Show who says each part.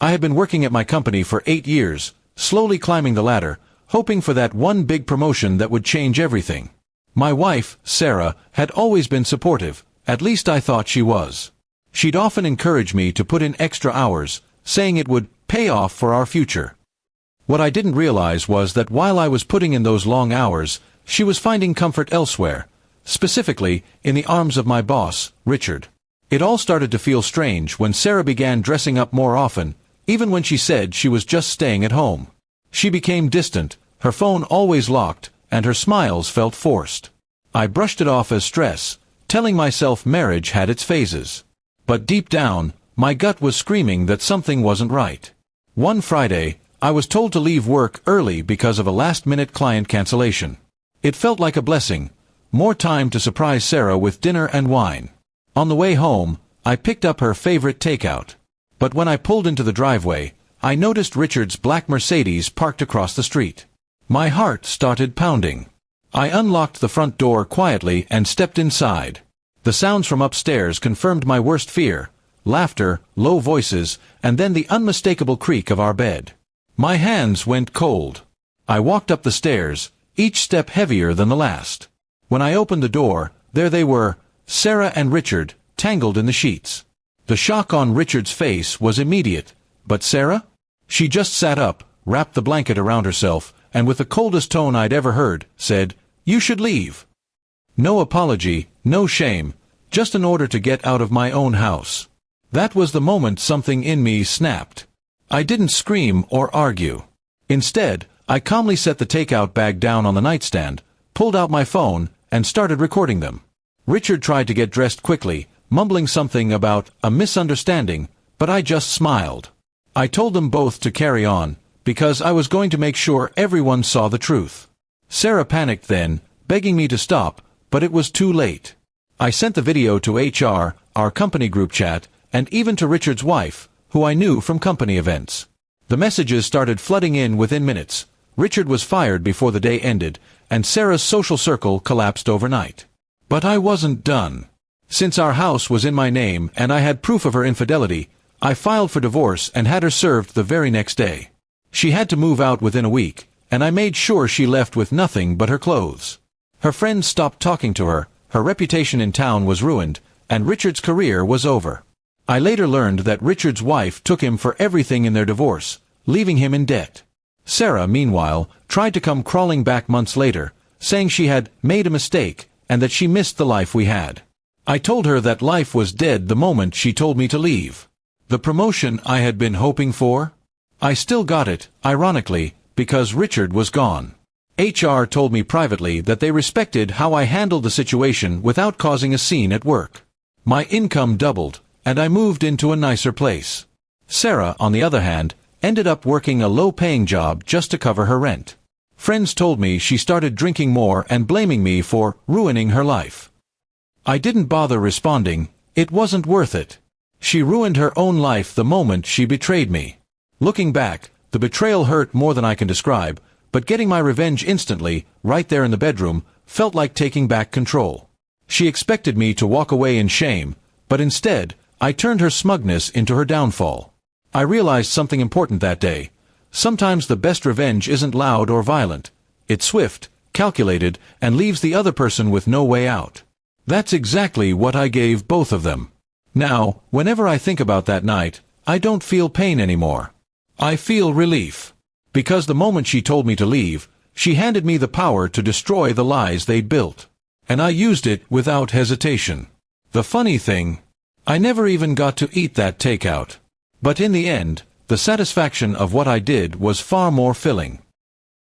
Speaker 1: I had been working at my company for 8 years, slowly climbing the ladder, hoping for that one big promotion that would change everything. My wife, Sarah, had always been supportive, at least I thought she was. She'd often encourage me to put in extra hours, saying it would pay off for our future. What I didn't realize was that while I was putting in those long hours, she was finding comfort elsewhere, specifically in the arms of my boss, Richard. It all started to feel strange when Sarah began dressing up more often, even when she said she was just staying at home. She became distant, her phone always locked, and her smiles felt forced. I brushed it off as stress, telling myself marriage had its phases. But deep down, my gut was screaming that something wasn't right. One Friday, I was told to leave work early because of a last-minute client cancellation. It felt like a blessing, more time to surprise Sarah with dinner and wine. On the way home, I picked up her favorite takeout. But when I pulled into the driveway, I noticed Richard's black Mercedes parked across the street. My heart started pounding. I unlocked the front door quietly and stepped inside. The sounds from upstairs confirmed my worst fear: laughter, low voices, and then the unmistakable creak of our bed. My hands went cold. I walked up the stairs, each step heavier than the last. When I opened the door, there they were, Sarah and Richard, tangled in the sheets. The shock on Richard's face was immediate, but Sarah? She just sat up, wrapped the blanket around herself, and with the coldest tone I'd ever heard, said, "You should leave." No apology, no shame, just an order to get out of my own house. That was the moment something in me snapped. I didn't scream or argue. Instead, I calmly set the takeout bag down on the nightstand, pulled out my phone, and started recording them. Richard tried to get dressed quickly, mumbling something about a misunderstanding, but I just smiled. I told them both to carry on, because I was going to make sure everyone saw the truth. Sarah panicked then, begging me to stop, but it was too late. I sent the video to HR, our company group chat, and even to Richard's wife, who I knew from company events. The messages started flooding in within minutes. Richard was fired before the day ended, and Sarah's social circle collapsed overnight. But I wasn't done. Since our house was in my name and I had proof of her infidelity, I filed for divorce and had her served the very next day. She had to move out within a week, and I made sure she left with nothing but her clothes. Her friends stopped talking to her, her reputation in town was ruined, and Richard's career was over. I later learned that Richard's wife took him for everything in their divorce, leaving him in debt. Sarah, meanwhile, tried to come crawling back months later, saying she had made a mistake and that she missed the life we had. I told her that life was dead the moment she told me to leave. The promotion I had been hoping for? I still got it, ironically, because Richard was gone. HR told me privately that they respected how I handled the situation without causing a scene at work. My income doubled, and I moved into a nicer place. Sarah, on the other hand, ended up working a low-paying job just to cover her rent. Friends told me she started drinking more and blaming me for ruining her life. I didn't bother responding. It wasn't worth it. She ruined her own life the moment she betrayed me. Looking back, the betrayal hurt more than I can describe, but getting my revenge instantly, right there in the bedroom, felt like taking back control. She expected me to walk away in shame, but instead, I turned her smugness into her downfall. I realized something important that day. Sometimes the best revenge isn't loud or violent. It's swift, calculated, and leaves the other person with no way out. That's exactly what I gave both of them. Now, whenever I think about that night, I don't feel pain anymore. I feel relief. Because the moment she told me to leave, she handed me the power to destroy the lies they'd built. And I used it without hesitation. The funny thing, I never even got to eat that takeout. But in the end, the satisfaction of what I did was far more filling.